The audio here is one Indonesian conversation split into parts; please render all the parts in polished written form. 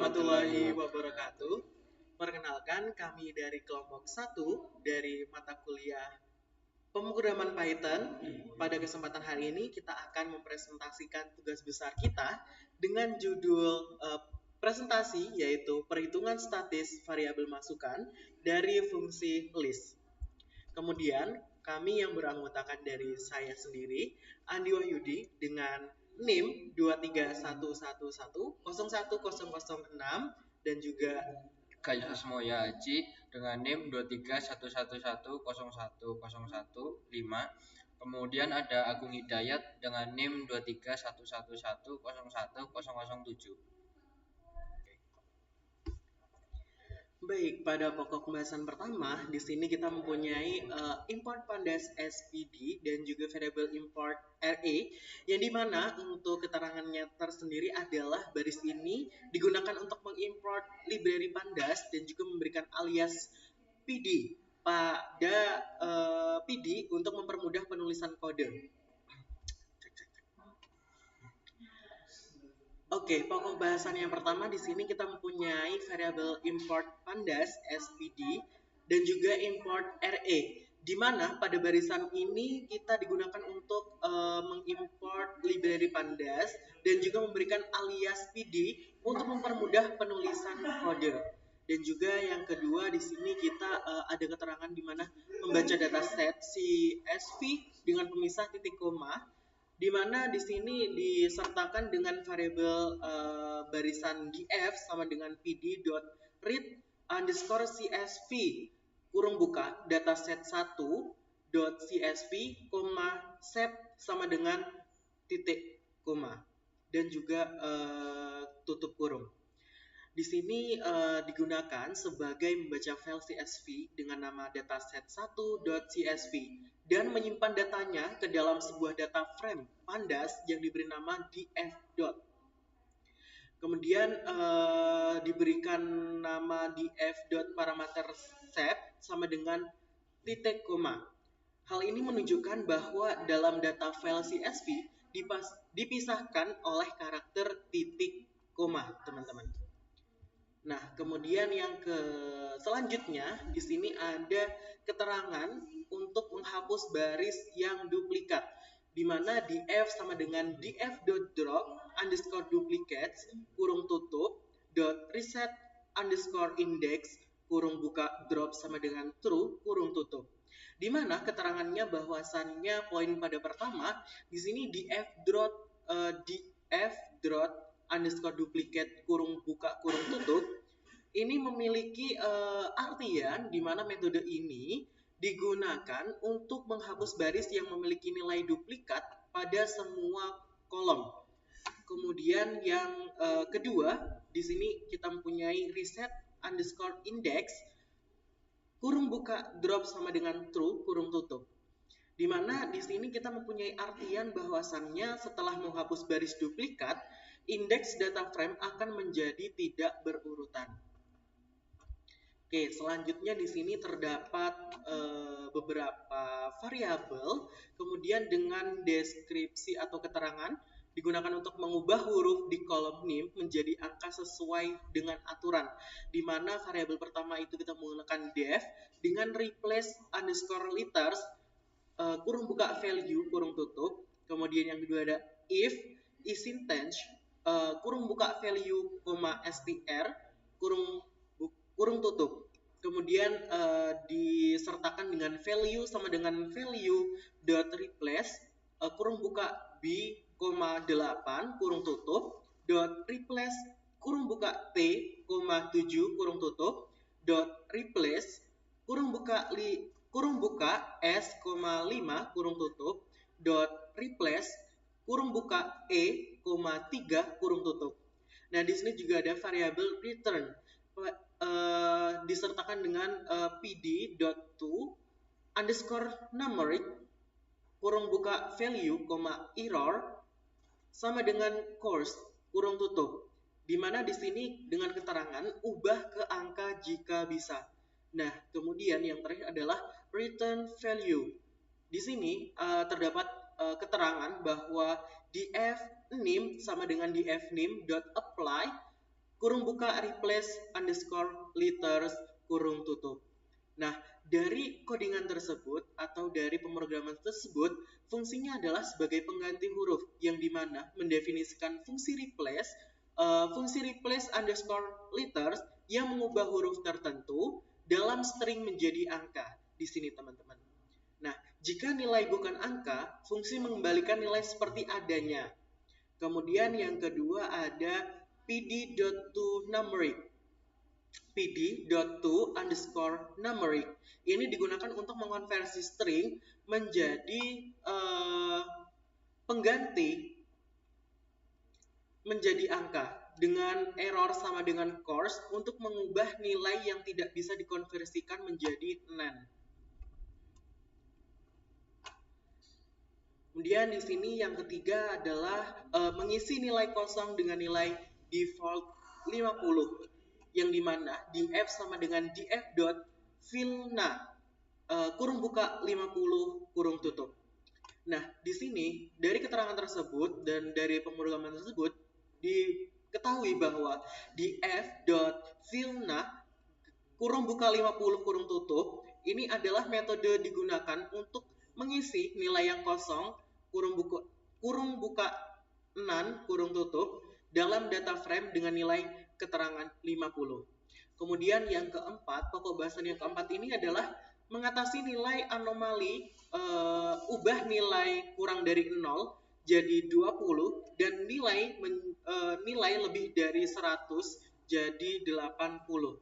warahmatullahi wabarakatuh. Perkenalkan, kami dari kelompok 1 dari mata kuliah pemrograman Python. Pada kesempatan hari ini kita akan mempresentasikan tugas besar kita dengan judul presentasi, yaitu perhitungan statis variabel masukan dari fungsi list. Kemudian kami yang beranggotakan dari saya sendiri, Andi Wahyudi, dengan NIM 23111010006 dan juga Kaysa Semoya Haji dengan NIM 23111011015. Kemudian ada Agung Hidayat dengan NIM 23111010007. Baik, pada pokok pembahasan pertama, di sini kita mempunyai import pandas SPD dan juga variable import array, yang dimana untuk keterangannya tersendiri adalah baris ini digunakan untuk mengimport library pandas dan juga memberikan alias PD pada PD untuk mempermudah penulisan kode. Oke, pokok bahasan yang pertama di sini kita mempunyai variabel import pandas SPD dan juga import array, di mana pada barisan ini kita digunakan untuk mengimport library pandas dan juga memberikan alias PD untuk mempermudah penulisan kode. Dan juga yang kedua di sini kita ada keterangan di mana membaca dataset CSV dengan pemisah titik koma, di mana di sini disertakan dengan variabel barisan df sama dengan pd.read_csv kurung buka dataset 1.csv, set sama dengan titik koma dan juga tutup kurung. Di sini digunakan sebagai membaca file CSV dengan nama dataset 1.csv dan menyimpan datanya ke dalam sebuah data frame pandas yang diberi nama df. Kemudian diberikan nama df.parameter set sama dengan titik koma. Hal ini menunjukkan bahwa dalam data file CSV dipisahkan oleh karakter titik koma, teman-teman. Nah, kemudian yang selanjutnya di sini ada keterangan untuk menghapus baris yang duplikat, di mana df sama dengan df.drop_duplicates kurung tutup .reset underscore index kurung buka drop sama dengan true kurung tutup. Di mana keterangannya bahwasannya poin pada pertama di sini df_underscore duplicate kurung buka kurung tutup ini memiliki artian di mana metode ini digunakan untuk menghapus baris yang memiliki nilai duplikat pada semua kolom. Kemudian yang kedua di sini kita mempunyai reset underscore index kurung buka drop sama dengan true kurung tutup. Di mana di sini kita mempunyai artian bahwasannya setelah menghapus baris duplikat, indeks data frame akan menjadi tidak berurutan. Oke, selanjutnya di sini terdapat beberapa variabel, kemudian dengan deskripsi atau keterangan digunakan untuk mengubah huruf di kolom NIM menjadi angka sesuai dengan aturan, di mana variabel pertama itu kita menggunakan def dengan replace underscore letters kurung buka value kurung tutup. Kemudian yang kedua ada if isIntent kurung buka value str kurung tutup. Kemudian disertakan dengan value sama dengan value dot replace kurung buka b, 8 kurung tutup dot replace kurung buka p, 7 kurung tutup dot replace kurung buka S, 5 kurung tutup dot replace kurung buka E, 3 kurung tutup. Nah, di sini juga ada variabel return disertakan dengan pd.to underscore numeric kurung buka value, error sama dengan course kurung tutup. Di mana di sini dengan keterangan ubah ke angka jika bisa. Nah, kemudian yang terakhir adalah return value. Di sini terdapat keterangan bahwa df_nim sama dengan df_nim.apply kurung buka replace underscore letters kurung tutup. Nah, dari codingan tersebut atau dari pemrograman tersebut, fungsinya adalah sebagai pengganti huruf yang dimana mendefinisikan fungsi replace underscore letters yang mengubah huruf tertentu dalam string menjadi angka di sini teman-teman. Nah, jika nilai bukan angka, fungsi mengembalikan nilai seperti adanya. Kemudian yang kedua ada pd.toNumeric. pd.to_numeric ini digunakan untuk mengonversi string menjadi pengganti menjadi angka dengan error sama dengan course untuk mengubah nilai yang tidak bisa dikonversikan menjadi NaN. Kemudian di sini yang ketiga adalah mengisi nilai kosong dengan nilai default 50 yang dimana df sama dengan df.fillNa kurung buka 50 kurung tutup. Nah, di sini dari keterangan tersebut dan dari pemrograman tersebut diketahui bahwa df.fillNa kurung buka 50 kurung tutup ini adalah metode digunakan untuk mengisi nilai yang kosong kurung buka NaN kurung tutup dalam data frame dengan nilai keterangan 50. Kemudian yang keempat, pokok bahasan yang keempat ini adalah mengatasi nilai anomali ubah nilai kurang dari 0 jadi 20 dan nilai lebih dari 100 jadi 80.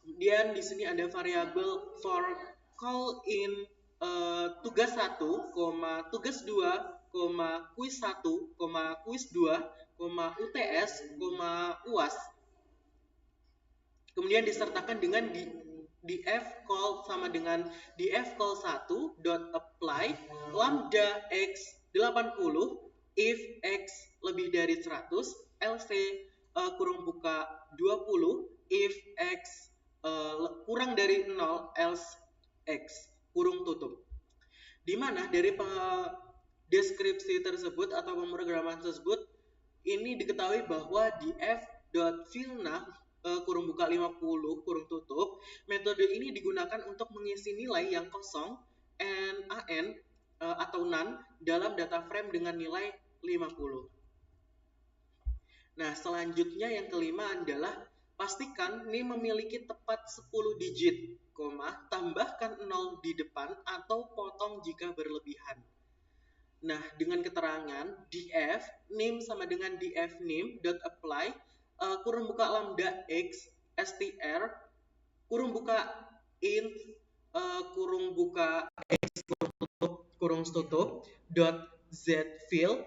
Kemudian di sini ada variabel for call in tugas 1, tugas 2, kuis 1, kuis 2, UTS, UAS. Kemudian disertakan dengan df call sama dengan df call 1 dot apply lambda x 80 if x lebih dari 100 lc kurung buka 20 if x kurang dari 0 else x kurung tutup. Dimana dari deskripsi tersebut atau pemrograman tersebut ini diketahui bahwa df.fillNa kurung buka 50 kurung tutup metode ini digunakan untuk mengisi nilai yang kosong NaN atau NaN dalam data frame dengan nilai 50. Nah, selanjutnya yang kelima adalah pastikan NIM memiliki tepat 10 digit, tambahkan 0 di depan atau potong jika berlebihan. Nah, dengan keterangan df nim sama dengan df nim dot apply kurung buka lambda x str kurung buka int kurung buka x kurung tutup dot z fill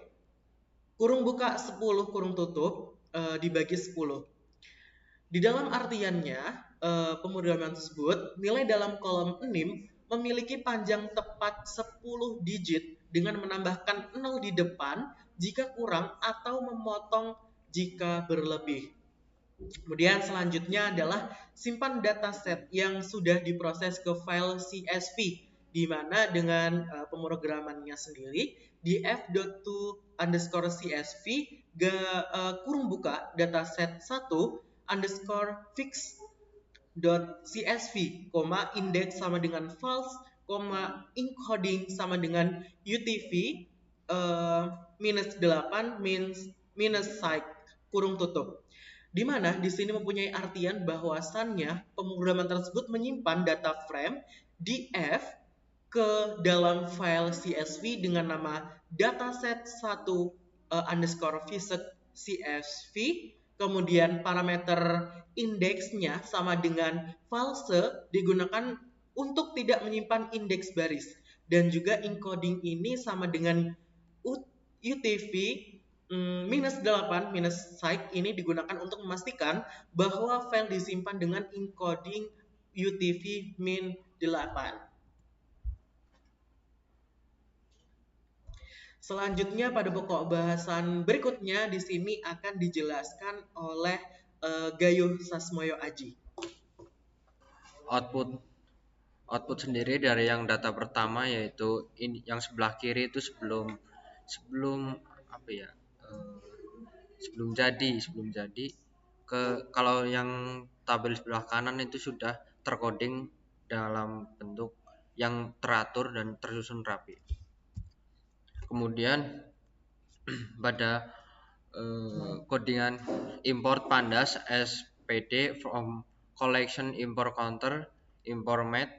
kurung buka 10 kurung tutup dibagi 10. Di dalam artiannya pemrograman tersebut nilai dalam kolom nim memiliki panjang tepat 10 digit dengan menambahkan 0 di depan jika kurang atau memotong jika berlebih. Kemudian selanjutnya adalah simpan dataset yang sudah diproses ke file CSV, di mana dengan pemrogramannya sendiri df.to_csv kurung buka dataset 1 underscore fix.csv, index sama dengan false, encoding sama dengan UTF -8 minus psych kurung tutup. Di mana di sini mempunyai artian bahwasannya pemrograman tersebut menyimpan data frame df ke dalam file CSV dengan nama dataset 1 underscore CSV, kemudian parameter indeksnya sama dengan false digunakan untuk tidak menyimpan indeks baris, dan juga encoding ini sama dengan UTF -8 minus psych ini digunakan untuk memastikan bahwa file disimpan dengan encoding UTF -8. Selanjutnya pada pokok bahasan berikutnya di sini akan dijelaskan oleh Gayuh Sasmoyo Aji. Output sendiri dari yang data pertama yaitu yang sebelah kiri itu sebelum apa ya sebelum jadi kalau yang tabel sebelah kanan itu sudah tercoding dalam bentuk yang teratur dan tersusun rapi. Kemudian pada codingan import pandas SPD from collection import counter import math.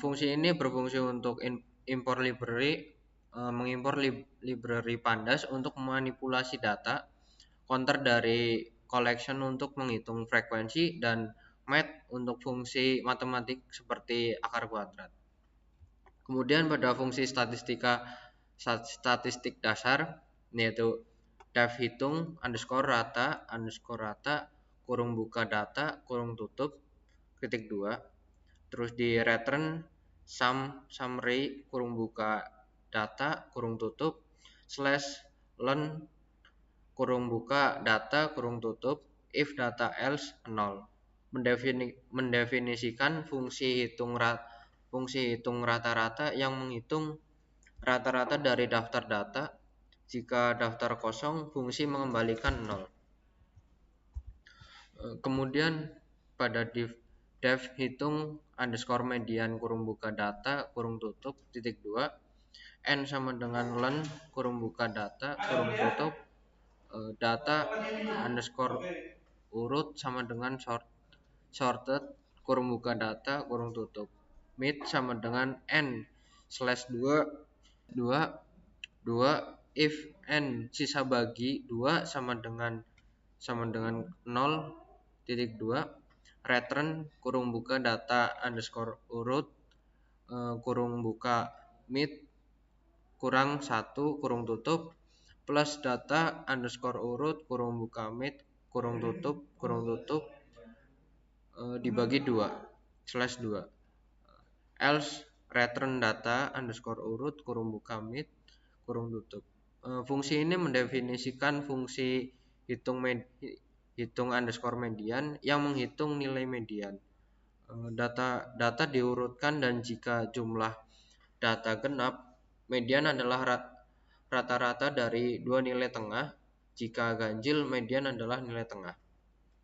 Fungsi ini berfungsi untuk import library, mengimpor library pandas untuk memanipulasi data, counter dari collection untuk menghitung frekuensi, dan math untuk fungsi matematik seperti akar kuadrat. Kemudian pada fungsi statistik dasar, yaitu def hitung rata kurung buka data kurung tutup titik 2, terus di return summary kurung buka data kurung tutup /len kurung buka data kurung tutup if data else 0, mendefinisikan fungsi hitung rata-rata yang menghitung rata-rata dari daftar data. Jika daftar kosong, fungsi mengembalikan 0. Kemudian pada def hitung median kurung buka data kurung tutup titik 2, n sama dengan len kurung buka data kurung tutup data urut sama dengan sorted kurung buka data kurung tutup mid sama dengan n/2 if n sisa bagi 2 sama dengan 0.2, return kurung buka data urut kurung buka mid kurang 1 kurung tutup plus data urut kurung buka mid kurung tutup dibagi 2/2, else return data urut kurung buka mid kurung tutup. Fungsi ini mendefinisikan fungsi hitung median yang menghitung nilai median. Data diurutkan dan jika jumlah data genap, median adalah rata-rata dari dua nilai tengah. Jika ganjil, median adalah nilai tengah.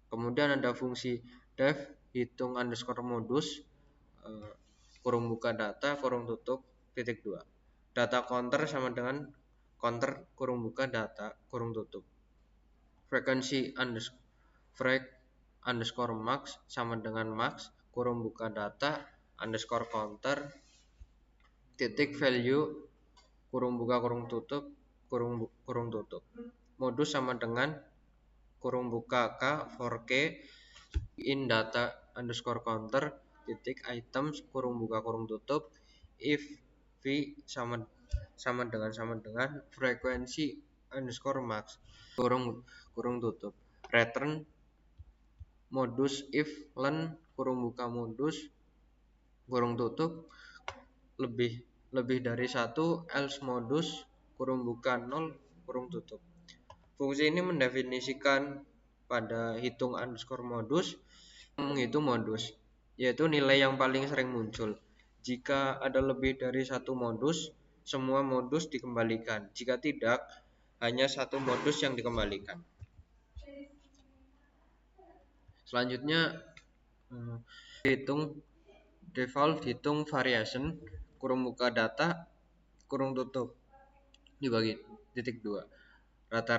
Kemudian ada fungsi def hitung modus kurung buka data kurung tutup titik 2. Data counter sama dengan counter kurung buka data kurung tutup. Frekuensi max sama dengan max kurung buka data counter titik value kurung buka kurung tutup kurung tutup. Modus sama dengan kurung buka k for k in data counter titik items kurung buka kurung tutup if v sama dengan frekuensi max kurung tutup. Return modus if len kurung buka modus kurung tutup lebih dari 1, else modus kurung buka 0 kurung tutup. Fungsi ini mendefinisikan pada hitung modus menghitung modus, yaitu nilai yang paling sering muncul. Jika ada lebih dari satu modus, semua modus dikembalikan. Jika tidak, hanya satu modus yang dikembalikan. Selanjutnya default hitung variation kurung buka data kurung tutup dibagi titik 2. Rata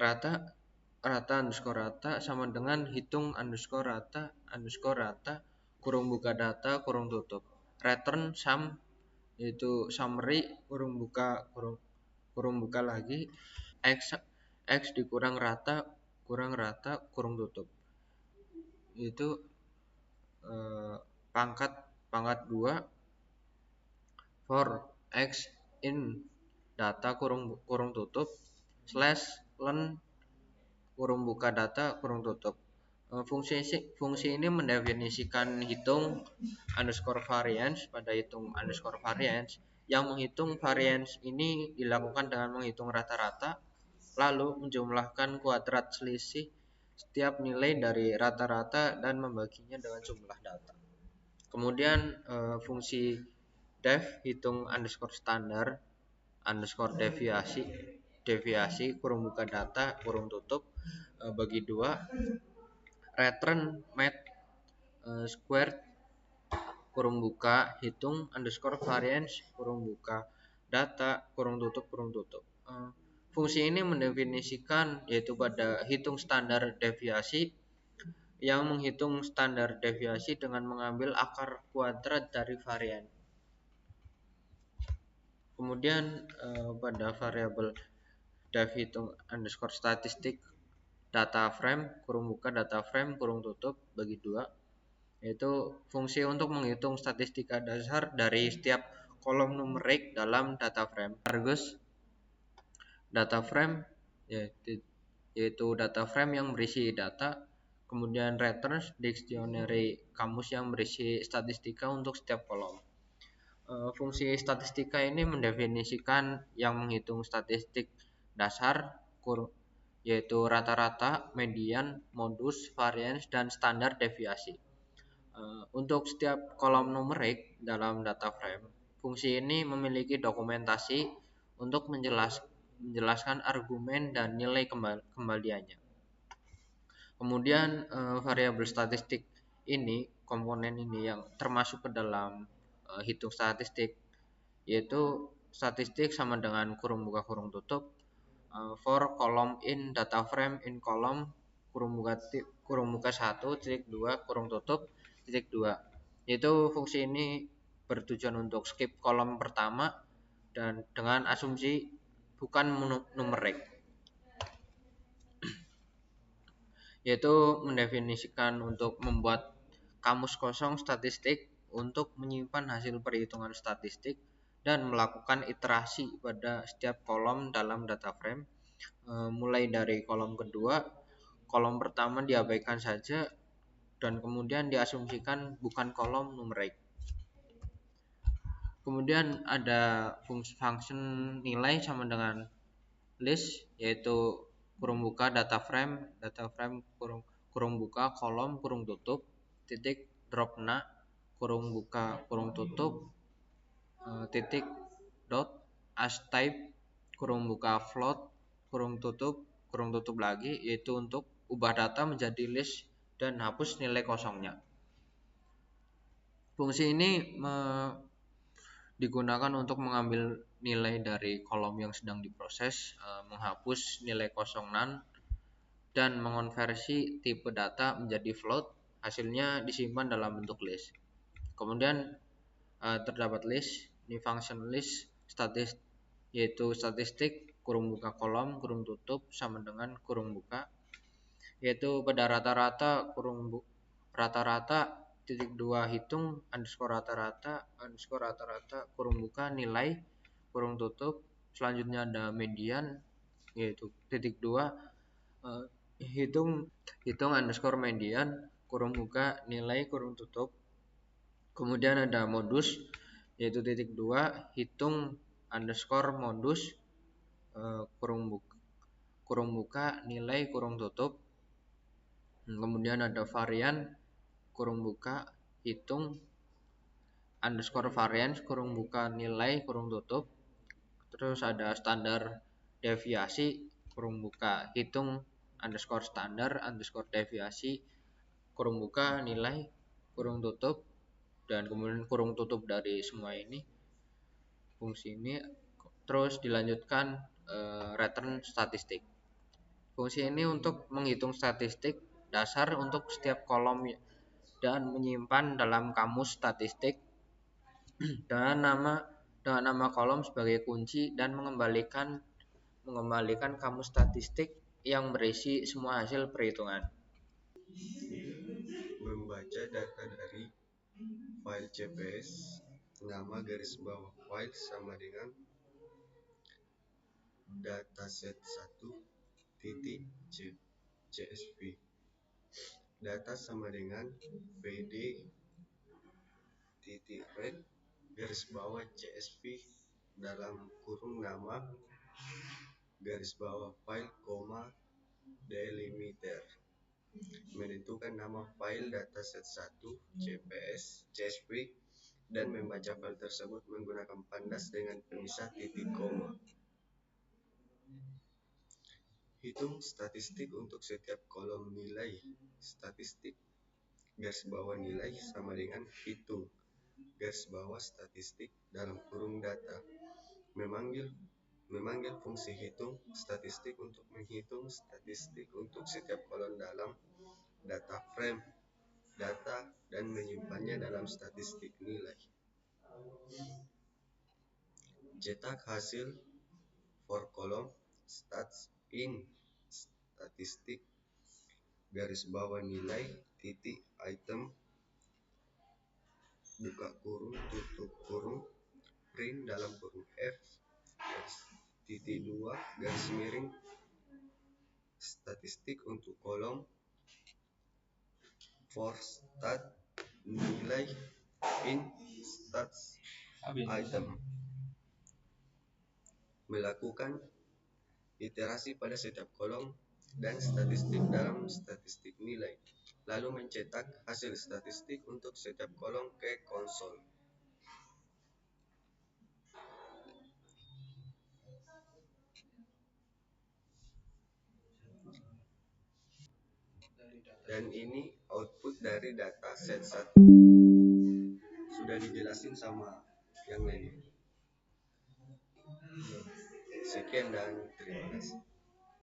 sama dengan hitung rata kurung buka data kurung tutup. Return sum yaitu summary kurung buka lagi x dikurang rata kurung tutup. Itu pangkat 2 for x in data kurung tutup /len kurung buka data kurung tutup. Fungsi ini mendefinisikan hitung variance pada hitung variance yang menghitung variance ini dilakukan dengan menghitung rata-rata lalu menjumlahkan kuadrat selisih setiap nilai dari rata-rata dan membaginya dengan jumlah data. Kemudian fungsi def hitung standar deviasi kurung buka data kurung tutup bagi 2 return math square kurung buka hitung underscore variance kurung buka data kurung tutup. Fungsi ini mendefinisikan yaitu pada hitung standar deviasi yang menghitung standar deviasi dengan mengambil akar kuadrat dari varian. Kemudian pada variabel dev hitung underscore statistik data frame kurung buka data frame kurung tutup bagi dua, yaitu fungsi untuk menghitung statistika dasar dari setiap kolom numerik dalam data frame. Argus data frame yaitu data frame yang berisi data, kemudian returns dictionary kamus yang berisi statistika untuk setiap kolom. Fungsi statistika ini mendefinisikan yang menghitung statistik dasar yaitu rata-rata, median, modus, variance, dan standar deviasi. Untuk setiap kolom numerik dalam data frame, fungsi ini memiliki dokumentasi untuk menjelaskan argumen dan nilai kembaliannya. Kemudian variabel statistik ini, komponen ini yang termasuk ke dalam hitung statistik, yaitu statistik sama dengan kurung buka kurung tutup for column in data frame in column kurung buka 1 titik 2 kurung tutup titik 2, yaitu fungsi ini bertujuan untuk skip kolom pertama dan dengan asumsi bukan numerik, yaitu mendefinisikan untuk membuat kamus kosong statistik untuk menyimpan hasil perhitungan statistik dan melakukan iterasi pada setiap kolom dalam data frame, mulai dari kolom kedua, kolom pertama diabaikan saja dan kemudian diasumsikan bukan kolom numerik. Kemudian ada function nilai sama dengan list, yaitu kurung buka data frame kurung buka kolom kurung tutup titik drop na kurung buka kurung tutup titik dot as type kurung buka float kurung tutup lagi, yaitu untuk ubah data menjadi list dan hapus nilai kosongnya. Fungsi ini digunakan untuk mengambil nilai dari kolom yang sedang diproses, menghapus nilai kosong none, dan mengonversi tipe data menjadi float. Hasilnya disimpan dalam bentuk list. Kemudian terdapat list, ini function list yaitu statistik kurung buka kolom kurung tutup sama dengan kurung buka, yaitu pada rata-rata titik 2 hitung underscore rata-rata kurung buka nilai kurung tutup. Selanjutnya ada median, yaitu titik 2 hitung underscore median kurung buka nilai kurung tutup. Kemudian ada modus, yaitu titik 2 hitung underscore modus kurung buka nilai kurung tutup. Kemudian ada varian kurung buka hitung underscore variance kurung buka nilai kurung tutup. Terus ada standar deviasi kurung buka hitung underscore standar underscore deviasi kurung buka nilai kurung tutup, dan kemudian kurung tutup dari semua ini fungsi ini. Terus dilanjutkan return statistik. Fungsi ini untuk menghitung statistik dasar untuk setiap kolom dan menyimpan dalam kamus statistik dengan nama kolom sebagai kunci dan mengembalikan kamus statistik yang berisi semua hasil perhitungan. Membaca data dari file CPS, nama garis bawah file sama dengan dataset 1 titik CSV. Data sama dengan vd titik read garis bawah CSV dalam kurung nama garis bawah file koma delimiter. Menentukan nama file dataset 1 CSV dan membaca file tersebut menggunakan pandas dengan pemisah titik koma. Hitung statistik untuk setiap kolom nilai statistik garis bawah nilai sama dengan hitung garis bawah statistik dalam kurung data. Memanggil fungsi hitung statistik untuk menghitung statistik untuk setiap kolom dalam data frame data dan menyimpannya dalam statistik nilai. Cetak hasil for kolom stats in statistik garis bawah nilai titik item buka kurung tutup kurung print dalam kurung F titik 2 garis miring statistik untuk kolom for stat nilai in stats item. Melakukan iterasi pada setiap kolom dan statistik dalam statistik nilai, lalu mencetak hasil statistik untuk setiap kolom ke konsol. Dan ini output dari data set 1. Sudah dijelasin sama yang lain. Sekian dan terima kasih.